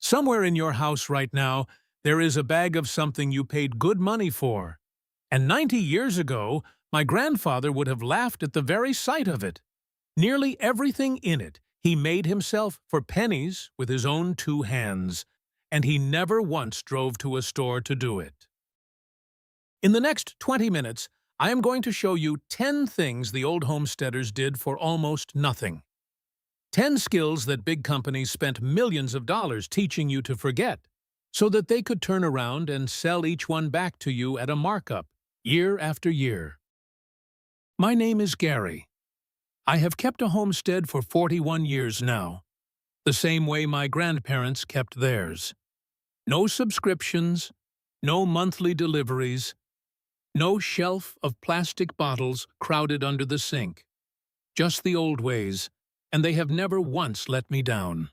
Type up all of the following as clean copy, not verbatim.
Somewhere in your house right now, there is a bag of something you paid good money for. And 90 years ago, my grandfather would have laughed at the very sight of it. Nearly everything in it he made himself for pennies with his own two hands, and he never once drove to a store to do it. In the next 20 minutes, I am going to show you 10 things the old homesteaders did for almost nothing. 10 skills that big companies spent millions of dollars teaching you to forget, so that they could turn around and sell each one back to you at a markup, year after year. My name is Gary. I have kept a homestead for 41 years now, the same way my grandparents kept theirs. No subscriptions, no monthly deliveries, no shelf of plastic bottles crowded under the sink. Just the old ways, and they have never once let me down.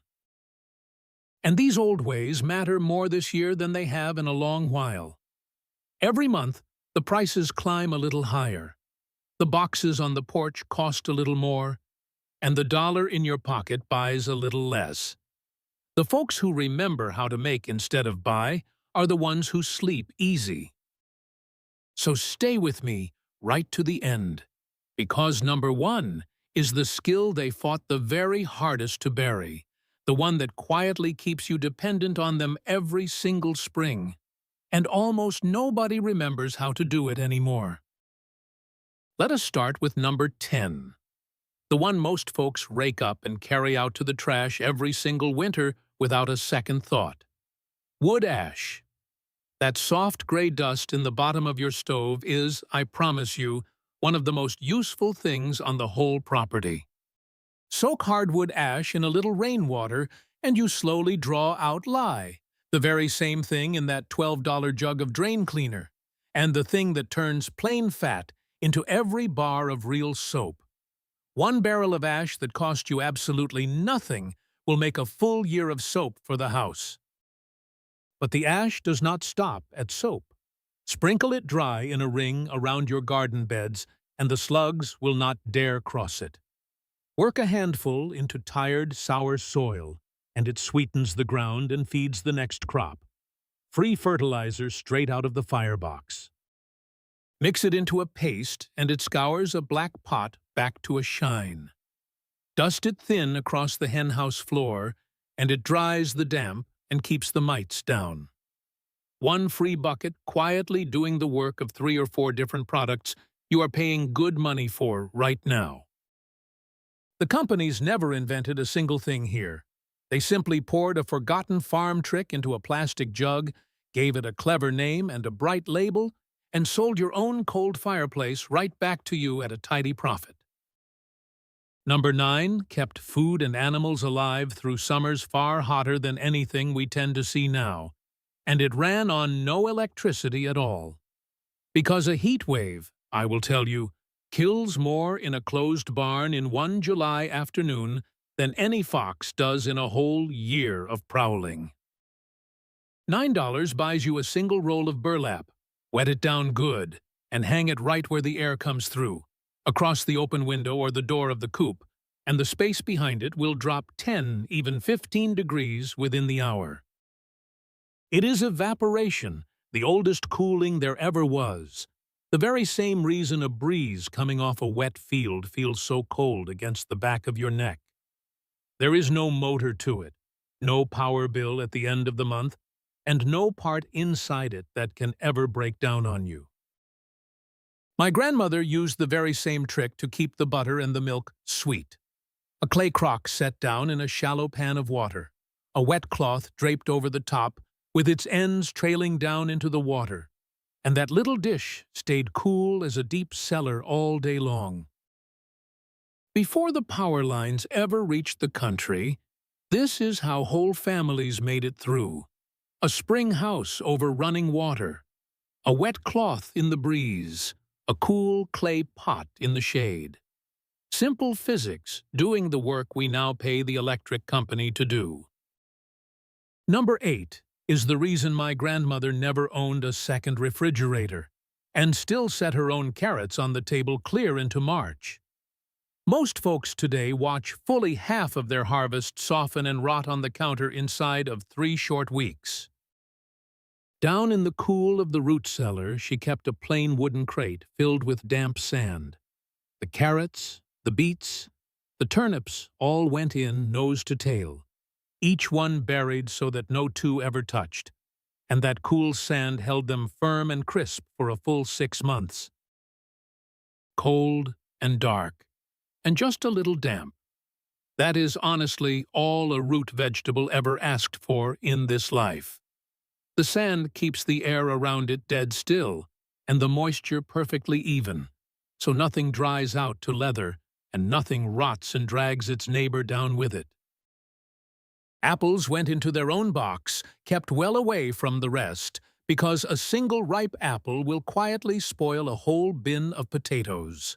And these old ways matter more this year than they have in a long while. Every month, the prices climb a little higher. The boxes on the porch cost a little more, and the dollar in your pocket buys a little less. The folks who remember how to make instead of buy are the ones who sleep easy. So stay with me right to the end, because number 1 is the skill they fought the very hardest to bury, the one that quietly keeps you dependent on them every single spring, and almost nobody remembers how to do it anymore. Let us start with number 10, the one most folks rake up and carry out to the trash every single winter without a second thought. Wood ash. That soft gray dust in the bottom of your stove is, I promise you, one of the most useful things on the whole property. Soak hardwood ash in a little rainwater and you slowly draw out lye, the very same thing in that $12 jug of drain cleaner, and the thing that turns plain fat into every bar of real soap. One barrel of ash that cost you absolutely nothing will make a full year of soap for the house. But the ash does not stop at soap. Sprinkle it dry in a ring around your garden beds, and the slugs will not dare cross it. Work a handful into tired, sour soil, and it sweetens the ground and feeds the next crop. Free fertilizer straight out of the firebox. Mix it into a paste, and it scours a black pot back to a shine. Dust it thin across the henhouse floor, and it dries the damp and keeps the mites down. One free bucket quietly doing the work of 3 or 4 different products you are paying good money for right now. The companies never invented a single thing here. They simply poured a forgotten farm trick into a plastic jug, gave it a clever name and a bright label, and sold your own cold fireplace right back to you at a tidy profit. Number 9 kept food and animals alive through summers far hotter than anything we tend to see now, and it ran on no electricity at all. Because a heat wave, I will tell you, kills more in a closed barn in one July afternoon than any fox does in a whole year of prowling. $9 buys you a single roll of burlap. Wet it down good, and hang it right where the air comes through, across the open window or the door of the coop, and the space behind it will drop 10, even 15 degrees within the hour. It is evaporation, the oldest cooling there ever was, the very same reason a breeze coming off a wet field feels so cold against the back of your neck. There is no motor to it, no power bill at the end of the month, and no part inside it that can ever break down on you. My grandmother used the very same trick to keep the butter and the milk sweet. A clay crock set down in a shallow pan of water, a wet cloth draped over the top, with its ends trailing down into the water, and that little dish stayed cool as a deep cellar all day long. Before the power lines ever reached the country, this is how whole families made it through. A spring house over running water, a wet cloth in the breeze, a cool clay pot in the shade. Simple physics doing the work we now pay the electric company to do. Number 8 is the reason my grandmother never owned a second refrigerator and still set her own carrots on the table clear into March. Most folks today watch fully half of their harvest soften and rot on the counter inside of 3 short weeks. Down in the cool of the root-cellar, she kept a plain wooden crate filled with damp sand. The carrots, the beets, the turnips all went in nose to tail, each one buried so that no two ever touched, and that cool sand held them firm and crisp for a full 6 months. Cold and dark, and just a little damp. That is honestly all a root vegetable ever asked for in this life. The sand keeps the air around it dead still, and the moisture perfectly even, so nothing dries out to leather, and nothing rots and drags its neighbor down with it. Apples went into their own box, kept well away from the rest, because a single ripe apple will quietly spoil a whole bin of potatoes.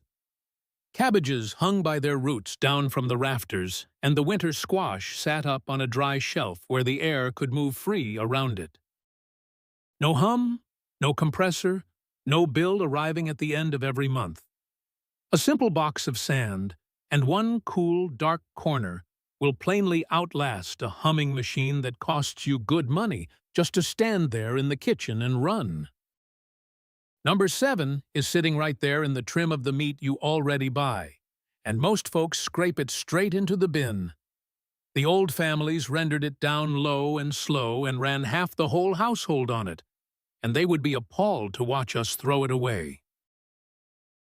Cabbages hung by their roots down from the rafters, and the winter squash sat up on a dry shelf where the air could move free around it. No hum, no compressor, no bill arriving at the end of every month. A simple box of sand and one cool, dark corner will plainly outlast a humming machine that costs you good money just to stand there in the kitchen and run. Number 7 is sitting right there in the trim of the meat you already buy, and most folks scrape it straight into the bin. The old families rendered it down low and slow and ran half the whole household on it, and they would be appalled to watch us throw it away.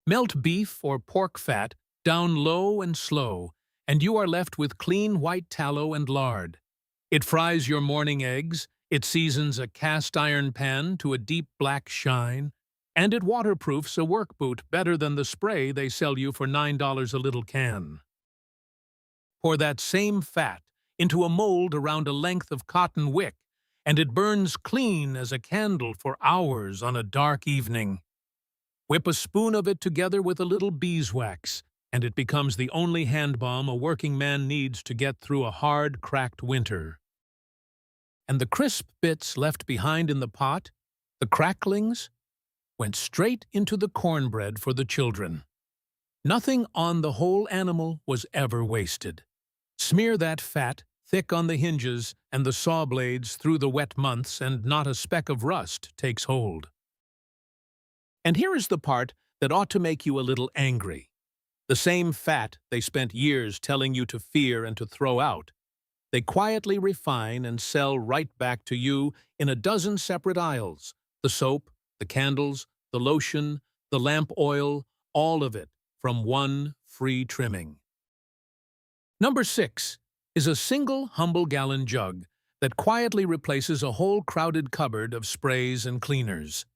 Melt beef or pork fat down low and slow, and you are left with clean white tallow and lard. It fries your morning eggs, it seasons a cast-iron pan to a deep black shine, and it waterproofs a work boot better than the spray they sell you for $9 a little can. Pour that same fat into a mold around a length of cotton wick, and it burns clean as a candle for hours on a dark evening. Whip a spoon of it together with a little beeswax, and it becomes the only hand balm a working man needs to get through a hard, cracked winter. And the crisp bits left behind in the pot, the cracklings, went straight into the cornbread for the children. Nothing on the whole animal was ever wasted. Smear that fat thick on the hinges and the saw blades through the wet months, and not a speck of rust takes hold. And here is the part that ought to make you a little angry. The same fat they spent years telling you to fear and to throw out, they quietly refine and sell right back to you in a dozen separate aisles: the soap, the candles, the lotion, the lamp oil, all of it from one free trimming. Number 6 is a single humble gallon jug that quietly replaces a whole crowded cupboard of sprays and cleaners.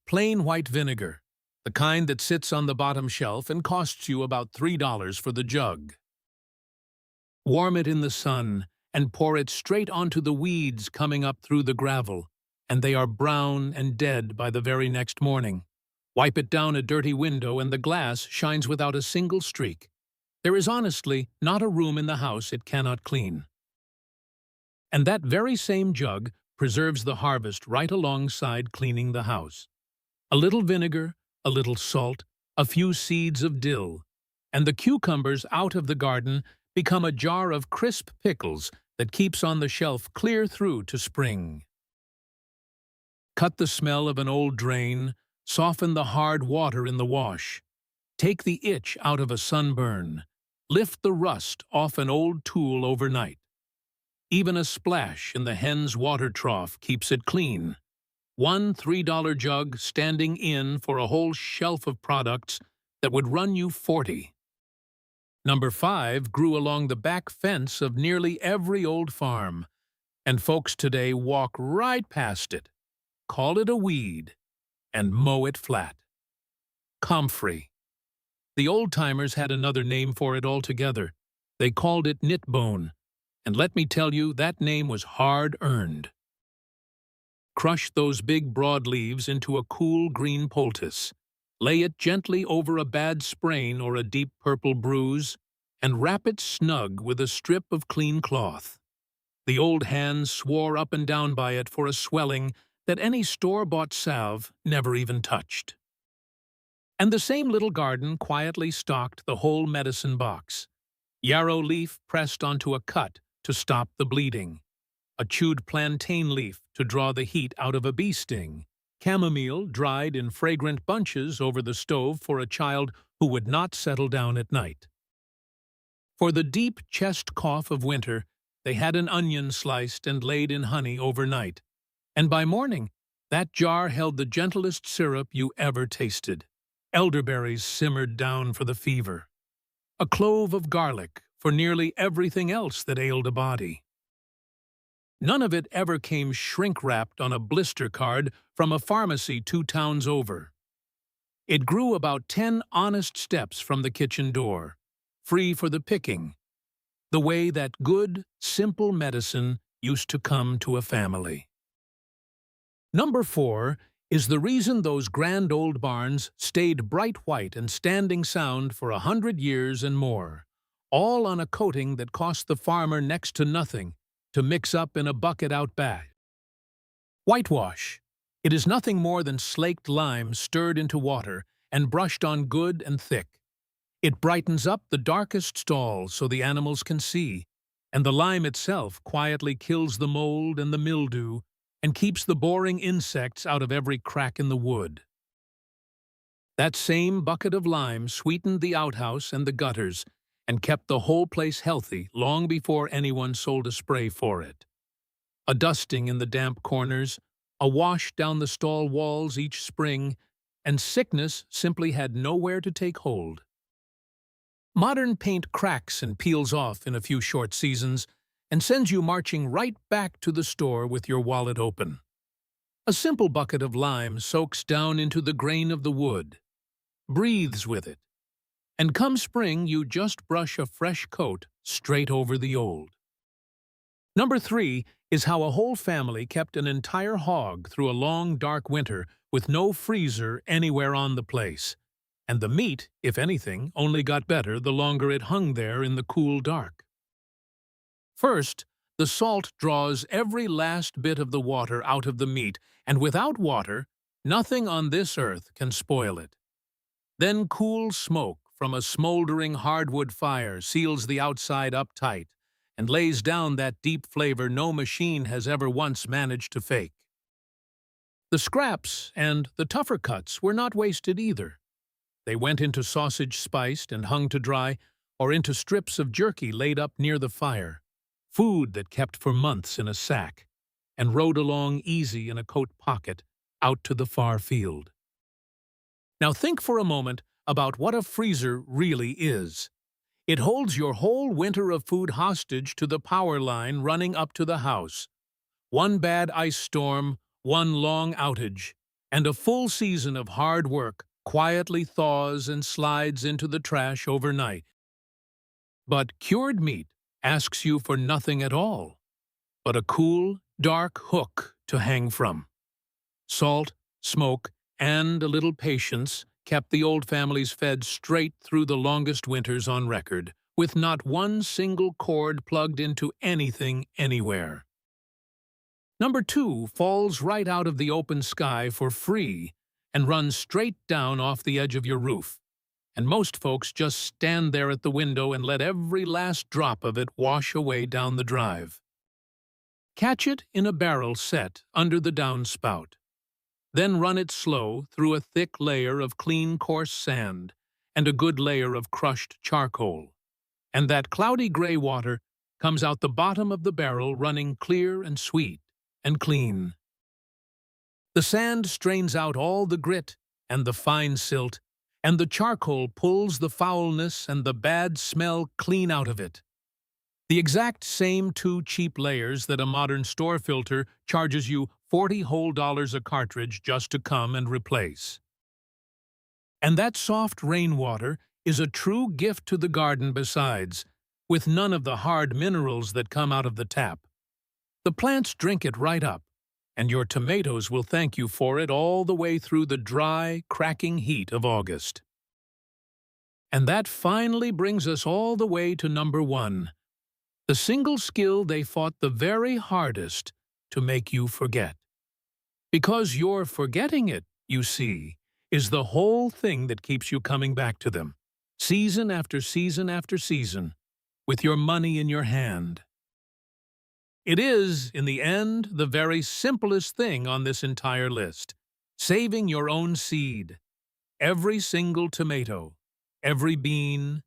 Plain white vinegar, the kind that sits on the bottom shelf and costs you about $3 for the jug. Warm it in the sun and pour it straight onto the weeds coming up through the gravel, and they are brown and dead by the very next morning. Wipe it down a dirty window and the glass shines without a single streak. There is honestly not a room in the house it cannot clean. And that very same jug preserves the harvest right alongside cleaning the house. A little vinegar, a little salt, a few seeds of dill, and the cucumbers out of the garden become a jar of crisp pickles that keeps on the shelf clear through to spring. Cut the smell of an old drain, soften the hard water in the wash. Take the itch out of a sunburn. Lift the rust off an old tool overnight. Even a splash in the hen's water trough keeps it clean. One $3 jug standing in for a whole shelf of products that would run you $40. Number 5 grew along the back fence of nearly every old farm, and folks today walk right past it, call it a weed, and mow it flat. Comfrey. The old-timers had another name for it altogether. They called it knitbone, and let me tell you, that name was hard-earned. Crush those big broad leaves into a cool green poultice. Lay it gently over a bad sprain or a deep purple bruise, and wrap it snug with a strip of clean cloth. The old hands swore up and down by it for a swelling that any store-bought salve never even touched. And the same little garden quietly stocked the whole medicine box. Yarrow leaf pressed onto a cut to stop the bleeding. A chewed plantain leaf to draw the heat out of a bee sting. Chamomile dried in fragrant bunches over the stove for a child who would not settle down at night. For the deep chest cough of winter, they had an onion sliced and laid in honey overnight. And by morning, that jar held the gentlest syrup you ever tasted. Elderberries simmered down for the fever. A clove of garlic for nearly everything else that ailed a body. None of it ever came shrink-wrapped on a blister card from a pharmacy 2 towns over. It grew about 10 honest steps from the kitchen door, free for the picking, the way that good, simple medicine used to come to a family. Number 4 is the reason those grand old barns stayed bright white and standing sound for 100 years and more, all on a coating that cost the farmer next to nothing to mix up in a bucket out back. Whitewash. It is nothing more than slaked lime stirred into water and brushed on good and thick. It brightens up the darkest stalls so the animals can see, and the lime itself quietly kills the mold and the mildew and keeps the boring insects out of every crack in the wood. That same bucket of lime sweetened the outhouse and the gutters and kept the whole place healthy long before anyone sold a spray for it. A dusting in the damp corners, a wash down the stall walls each spring, and sickness simply had nowhere to take hold. Modern paint cracks and peels off in a few short seasons and sends you marching right back to the store with your wallet open. A simple bucket of lime soaks down into the grain of the wood, breathes with it, and come spring you just brush a fresh coat straight over the old. Number 3 is how a whole family kept an entire hog through a long dark winter with no freezer anywhere on the place, and the meat, if anything, only got better the longer it hung there in the cool dark. First, the salt draws every last bit of the water out of the meat, and without water, nothing on this earth can spoil it. Then cool smoke from a smoldering hardwood fire seals the outside up tight and lays down that deep flavor no machine has ever once managed to fake. The scraps and the tougher cuts were not wasted either. They went into sausage spiced and hung to dry, or into strips of jerky laid up near the fire, food that kept for months in a sack, and rode along easy in a coat pocket out to the far field. Now think for a moment about what a freezer really is. It holds your whole winter of food hostage to the power line running up to the house. One bad ice storm, one long outage, and a full season of hard work quietly thaws and slides into the trash overnight. But cured meat asks you for nothing at all, but a cool, dark hook to hang from. Salt, smoke, and a little patience kept the old families fed straight through the longest winters on record, with not one single cord plugged into anything anywhere. Number 2 falls right out of the open sky for free and runs straight down off the edge of your roof, and most folks just stand there at the window and let every last drop of it wash away down the drive. Catch it in a barrel set under the downspout. Then run it slow through a thick layer of clean coarse sand and a good layer of crushed charcoal, and that cloudy gray water comes out the bottom of the barrel running clear and sweet and clean. The sand strains out all the grit and the fine silt, and the charcoal pulls the foulness and the bad smell clean out of it. The exact same 2 cheap layers that a modern store filter charges you $40 whole a cartridge just to come and replace. And that soft rainwater is a true gift to the garden besides, with none of the hard minerals that come out of the tap. The plants drink it right up, and your tomatoes will thank you for it all the way through the dry, cracking heat of August. And that finally brings us all the way to number 1, the single skill they fought the very hardest to make you forget. Because you're forgetting it, you see, is the whole thing that keeps you coming back to them, season after season after season, with your money in your hand. It is, in the end, the very simplest thing on this entire list, saving your own seed. Every single tomato, every bean,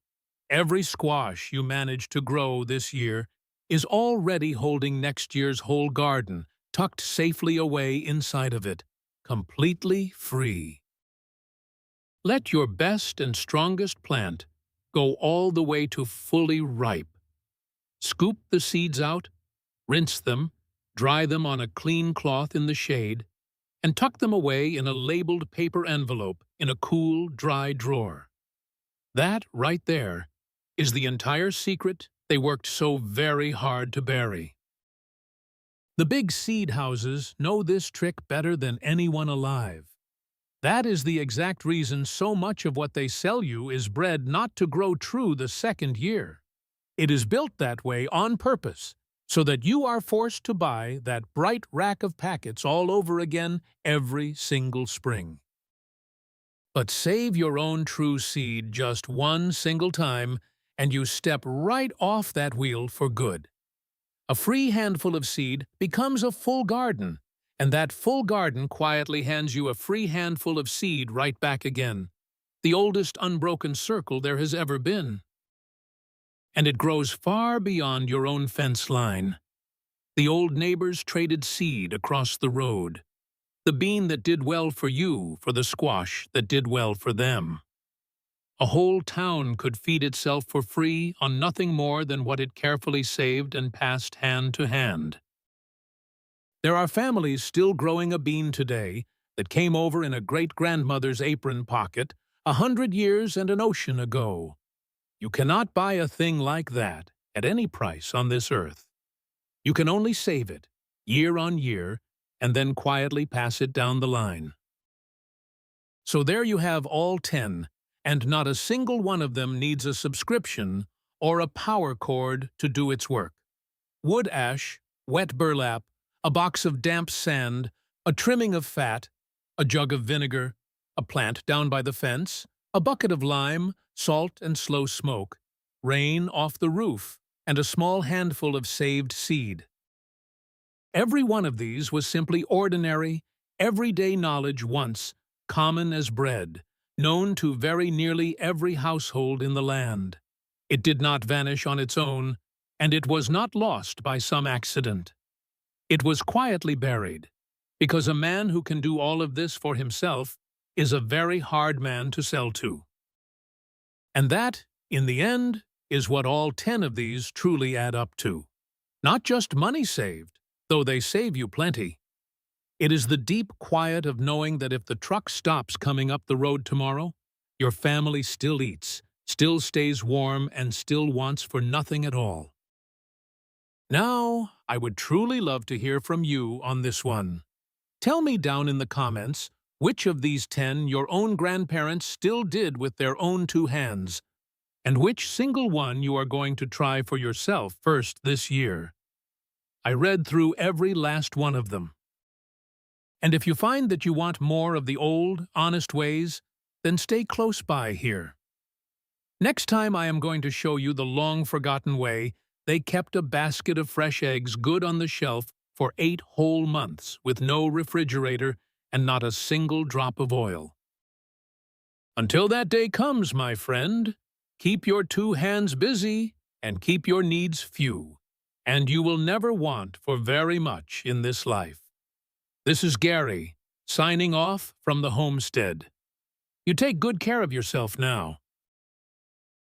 every squash you manage to grow this year is already holding next year's whole garden tucked safely away inside of it, completely free. Let your best and strongest plant go all the way to fully ripe. Scoop the seeds out, rinse them, dry them on a clean cloth in the shade, and tuck them away in a labeled paper envelope in a cool, dry drawer. That, right there, is the entire secret they worked so very hard to bury. The big seed houses know this trick better than anyone alive. That is the exact reason so much of what they sell you is bred not to grow true the second year. It is built that way on purpose, so that you are forced to buy that bright rack of packets all over again every single spring. But save your own true seed just one single time, and you step right off that wheel for good. A free handful of seed becomes a full garden, and that full garden quietly hands you a free handful of seed right back again, the oldest unbroken circle there has ever been. And it grows far beyond your own fence line. The old neighbors traded seed across the road. The bean that did well for you for the squash that did well for them. A whole town could feed itself for free on nothing more than what it carefully saved and passed hand to hand. There are families still growing a bean today that came over in a great-grandmother's apron pocket 100 years and an ocean ago. You cannot buy a thing like that at any price on this earth. You can only save it, year on year, and then quietly pass it down the line. So there you have all 10, and not a single one of them needs a subscription or a power cord to do its work. Wood ash, wet burlap, a box of damp sand, a trimming of fat, a jug of vinegar, a plant down by the fence, a bucket of lime, salt and slow smoke, rain off the roof, and a small handful of saved seed. Every one of these was simply ordinary, everyday knowledge once, common as bread, known to very nearly every household in the land. It did not vanish on its own, and it was not lost by some accident. It was quietly buried, because a man who can do all of this for himself is a very hard man to sell to. And that, in the end, is what all 10 of these truly add up to. Not just money saved, though they save you plenty. It is the deep quiet of knowing that if the truck stops coming up the road tomorrow, your family still eats, still stays warm, and still wants for nothing at all. Now, I would truly love to hear from you on this one. Tell me down in the comments which of these 10 your own grandparents still did with their own 2 hands, and which single one you are going to try for yourself first this year. I read through every last one of them. And if you find that you want more of the old, honest ways, then stay close by here. Next time I am going to show you the long-forgotten way they kept a basket of fresh eggs good on the shelf for 8 whole months with no refrigerator and not a single drop of oil. Until that day comes, my friend, keep your 2 hands busy and keep your needs few, and you will never want for very much in this life. This is Gary, signing off from the Homestead. You take good care of yourself now.